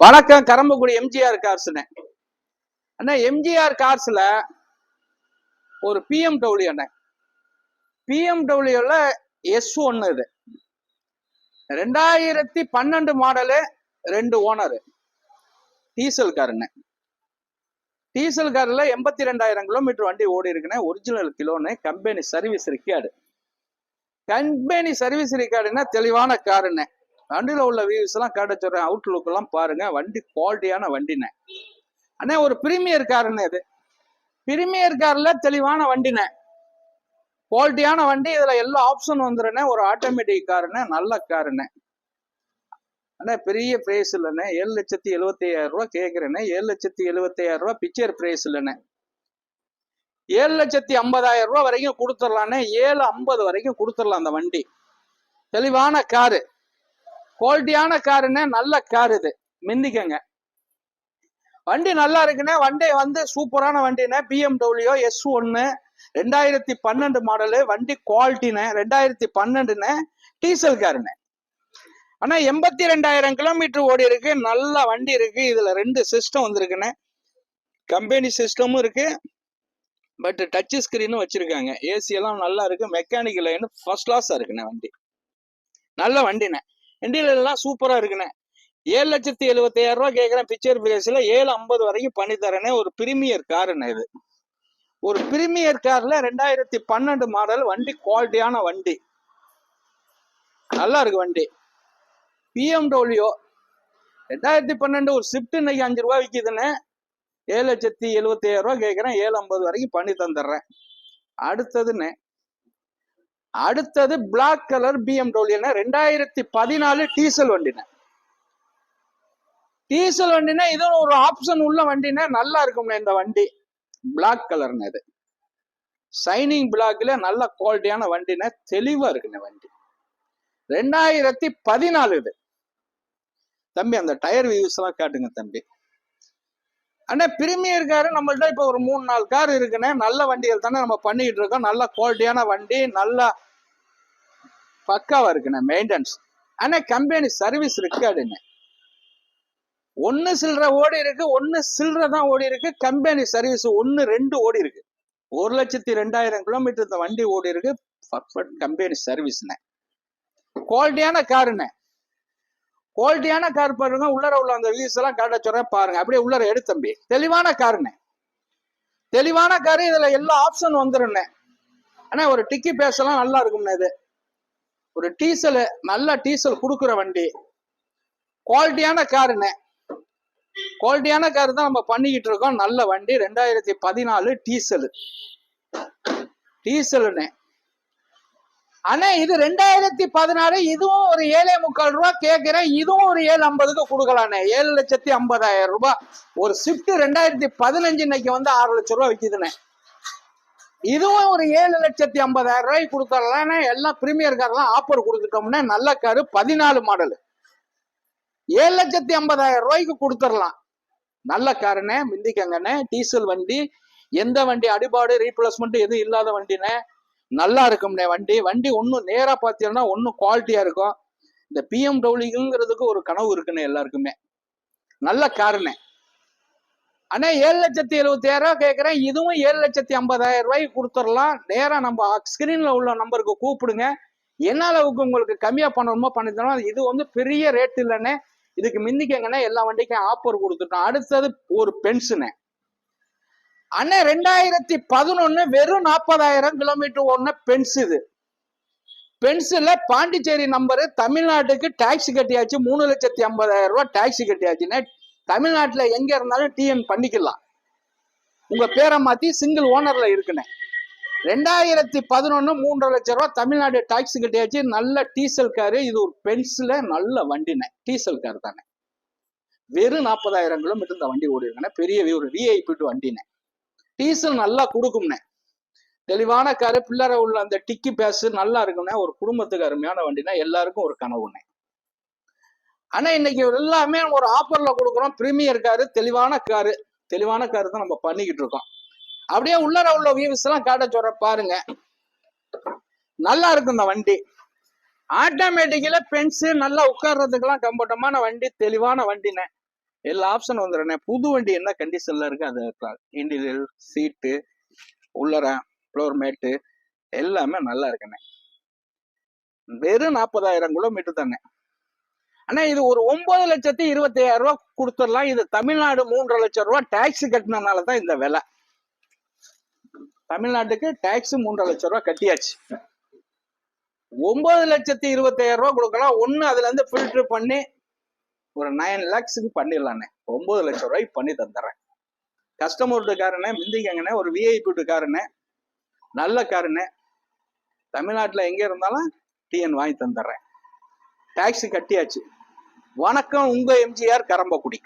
வணக்கம். கரம்பக்குடி எம்ஜிஆர் கார்ஸ்னு அண்ணா. எம்ஜிஆர் கார்ஸ்ல ஒரு பிஎம்டபிள்யூ அண்ணா. பிஎம்டபிள்யூல S1 இது 2012 மாடலு, 2 ஓனர். டீசல் காருண்ணே. டீசல் கார்ல 82,000 கிலோமீட்டர் வண்டி ஓடி இருக்குண்ணே. ஒரிஜினல் கிலோன்னு. Company service record. Company service ரெக்கார்டுன்னா தெளிவான காருண்ணே. வண்டியில உள்ள வியூஸ் எல்லாம் காட்ட சொல்றேன். அவுட்லுக் எல்லாம் பாருங்க. வண்டி குவாலிட்டியான வண்டினே அண்ணே. ஒரு பிரீமியர் காருண்ணே. இது பிரீமியர் கார்ல தெளிவான வண்டினே. குவாலிட்டியான வண்டி. இதுல எல்லா ஆப்ஷன் வந்துருண்ணே. ஒரு ஆட்டோமேட்டிக் காருண்ணே. நல்ல காருண்ணே அண்ணே. பெரிய பிரைஸ் இல்லைண்ணே. 7,75,000 ரூபாய் கேட்கிறேண்ணே. 7,75,000 ரூபாய் பிக்சர் பிரைஸ் இல்லைண்ணே. 7,50,000 ரூபாய் வரைக்கும் கொடுத்துடலாண்ணே. 7,50 வரைக்கும் கொடுத்துடலாம். அந்த வண்டி தெளிவான காரு, குவாலிட்டியான காருன்னு. நல்ல கார் இது. மிந்திக்கங்க. வண்டி நல்லா இருக்குண்ணே. வண்டி வந்து சூப்பரான வண்டினே. BMW S1 2012 model. வண்டி குவாலிட்டினே. 2012 டீசல் காருண்ணே. ஆனா 82,000 கிலோமீட்டர் ஓடி இருக்கு. நல்ல வண்டி இருக்கு. இதுல 2 சிஸ்டம் வந்துருக்குண்ணே. கம்பெனி சிஸ்டமும் இருக்கு, பட் டச் ஸ்கிரீனும் வச்சிருக்காங்க. ஏசி எல்லாம் நல்லா இருக்கு. மெக்கானிக்கல் லைன் ஃபர்ஸ்ட் கிளாஸா இருக்குண்ணே. வண்டி நல்ல வண்டினே. இண்டியல் எல்லாம் சூப்பரா இருக்குண்ணே. 7,75,000 ரூபாய் கேட்கிறேன். பிக்சர் பிரைஸ்ல 7,50 வரைக்கும் பண்ணி தரேனே. ஒரு பிரீமியர் காருண்ணே. இது ஒரு பிரீமியர் கார்ல 2012 மாடல் வண்டி. குவாலிட்டியான வண்டி. நல்லா இருக்கு வண்டி. பிஎம்டபிள்யூ 2012 ஒரு ஸ்விஃப்ட் இன்னைக்கு 5 ரூபாய் விற்கிதுன்னு. 7,75,000 ரூபாய் கேட்கிறேன். 7,50 வரைக்கும் பண்ணி தந்துடுறேன். அடுத்தது பிளாக் கலர் பிஎம்டபிள்யூ 2014 டீசல் வண்டினே. டீசல் வண்டினா இது ஒரு ஆப்ஷன் உள்ள வண்டினா நல்லா இருக்கும்ண்ணே. இந்த வண்டி பிளாக் கலர்னு. இது சைனிங் பிளாக்ல நல்ல குவாலிட்டியான வண்டினா. தெளிவா இருக்குண்ணே வண்டி. 2014 இது. தம்பி அந்த டயர் வியூஸ் எல்லாம் காட்டுங்க தம்பி. அண்ணா பிரீமியர் காரு நம்மள்ட்ட இப்ப ஒரு 3-4 கார் இருக்குண்ணே. நல்ல வண்டிகள் தானே நம்ம பண்ணிக்கிட்டு இருக்கோம். நல்ல குவாலிட்டியான வண்டி. நல்லா பக்காவா இருக்குண்ணே. மெயின்டெனன்ஸ் அண்ணா. கம்பெனி சர்வீஸ் ரெக்கார்டுண்ணே. 1 சில்லற ஓடி இருக்கு. 1 சில்லற தான் ஓடி இருக்கு. கம்பெனி சர்வீஸ் 1-2 ஓடி இருக்கு. 1,02,000 கிலோமீட்டர் இந்த வண்டி ஓடி இருக்கு. பர்ஃபெக்ட் கம்பெனி சர்வீஸ்ண்ணே. குவாலிட்டியான காருண்ணே. குவாலிட்டியான கார் பாருங்க. உள்ளர உள்ள அந்த வியூஸ் எல்லாம் காட்ட சொல்றேன் பாருங்க. அப்படியே உள்ளர எடு தம்பி. தெளிவான காருண்ணே. தெளிவான காரு. இதுல எல்லா ஆப்ஷன் வந்துருண்ணே. ஆனா ஒரு டிக்கி பேசலாம் நல்லா இருக்கும்ண்ணே. இது ஒரு டீசல், நல்ல டீசல் கொடுக்குற வண்டி. குவாலிட்டியான காருண்ணே. குவாலிட்டியான கார் தான் நம்ம பண்ணிக்கிட்டு இருக்கோம். நல்ல வண்டி. 2014 டீசலுண்ணே. ஆனா இது 2014. இதுவும் ஒரு 7,45 ரூபாய் கேட்கிறேன். இதுவும் ஒரு 7,50க்கு கொடுக்கலாண்ணே. 7,50,000 ரூபாய். ஒரு ஸ்விஃப்ட் 2015 இன்னைக்கு வந்து 6 லட்சம் ரூபாய் விற்கிதுண்ணே. இதுவும் ஒரு 7,50,000 ரூபாய்க்கு கொடுத்துடலாம். எல்லாம் பிரீமியர் கார்லாம் ஆஃபர் கொடுத்துட்டோம்னா. நல்ல காரு 14 மாடல் 7,50,000 ரூபாய்க்கு கொடுத்துடலாம். நல்ல காருண்ணே. மிந்திக்கங்கண்ணே. டீசல் வண்டி. எந்த வண்டி அடிபாடு ரீப்ளேஸ்மெண்ட் எதுவும் இல்லாத வண்டினே. நல்லா இருக்கும்ண்ணே வண்டி. வண்டி ஒன்னும் நேரா பார்த்தீங்கன்னா ஒன்னும் குவாலிட்டியா இருக்கும். இந்த பிஎம்டபிள்யூங்கிறதுக்கு ஒரு கனவு இருக்குண்ணே எல்லாருக்குமே. நல்ல காருண்ணே. ஆனா 7,70,000 ரூபாய் கேட்கிறேன். இதுவும் 7,50,000 ரூபாய்க்கு கொடுத்துடலாம். நேரா நம்ம ஸ்கிரீன்ல உள்ள நம்பருக்கு கூப்பிடுங்க. என்ன அளவுக்கு உங்களுக்கு கம்மியா பண்ணணுமோ பண்ணி தரோம். இது வந்து பெரிய ரேட் இல்லைண்ணே. இதுக்கு மிந்திக்கங்கண்ணே. எல்லா வண்டிக்கும் ஆஃபர் கொடுத்துட்டோம். அடுத்தது ஒரு பென்ஸுண்ணே. அண்ணே 2011 வெறும் 40,000 கிலோமீட்டர் ஓடுன பென்ஸ். இது பென்ஸ்ல பாண்டிச்சேரி நம்பரு. தமிழ்நாட்டுக்கு டாக்ஸி கட்டியாச்சு. 3,50,000 ரூபாய் டாக்ஸி கட்டியாச்சுன்னா. தமிழ்நாட்டுல எங்க இருந்தாலும் டிஎன் பண்ணிக்கலாம். உங்க பேரை மாத்தி சிங்கிள் ஓனர்ல இருக்குண்ணே. 2011 3,00,000 ரூபாய் தமிழ்நாடு டாக்ஸி கட்டியாச்சு. நல்ல டீசல் காரு. இது ஒரு பென்ஸ்ல நல்ல வண்டினே. டீசல் கார் தானே. வெறும் 40,000 கிலோமீட்டர் இந்த வண்டி ஓடி இருக்குண்ணே. பெரிய ஒரு விஐபி வண்டினே. டீசல் நல்லா கொடுக்கும்ண்ணே. தெளிவான காரு. பிள்ளரை உள்ள அந்த டிக்கி பேஸ் நல்லா இருக்கும்ண்ணே. ஒரு குடும்பத்துக்கு அருமையான வண்டினா. எல்லாருக்கும் ஒரு கனவுண்ணே. ஆனா இன்னைக்கு எல்லாமே ஒரு ஆஃபர்ல கொடுக்குறோம். Premier car. தெளிவான காரு. தெளிவான காரு தான் நம்ம பண்ணிக்கிட்டு இருக்கோம். அப்படியே உள்ளர உள்ள வியூஸ் எல்லாம் காட்ட சொல்ற பாருங்க. நல்லா இருக்கும் இந்த வண்டி. ஆட்டோமேட்டிக்கல பென்ஸ் நல்லா உட்கார்றதுக்கெல்லாம் கம்ஃபர்டமான வண்டி. தெளிவான வண்டினே. எல்லா ஆப்ஷன் வந்துடுறேண்ணே. புது வண்டி என்ன கண்டிஷன்ல இருக்கு அது இருக்கலாம். இன்டீரியர், சீட்டு, உள்ளர, ஃப்ளோர் மேட்டு எல்லாமே நல்லா இருக்குண்ணே. வெறும் 40,000 கிலோமீட்டர் தானே அண்ணா. இது ஒரு 9,25,000 கொடுத்துடலாம். இது தமிழ்நாடு 3,50,000 ரூபாய் டாக்ஸ் கட்டினதுனால தான் இந்த விலை. தமிழ்நாட்டுக்கு டாக்ஸ் 3,50,000 ரூபாய் கட்டியாச்சு. 9,25,000 கொடுக்கலாம். ஒண்ணு அதுல இருந்து ஃபில்டர் பண்ணி ஒரு 9 lakhs பண்ணிடலாண்ணே. 9,00,000 ரூபாய்க்கு பண்ணி தந்துடுறேன். கஸ்டமர் காருண்ணே, மிந்திக்கங்கண்ணே. ஒரு விஐபி காருண்ணே, நல்ல காருண்ணே. தமிழ்நாட்டுல எங்க இருந்தாலும் டிஎன் வாங்கி தந்துடுறேன். டாக்ஸ் கட்டியாச்சு. வணக்கம், உங்க எம்ஜிஆர் கரம்பக்குடி.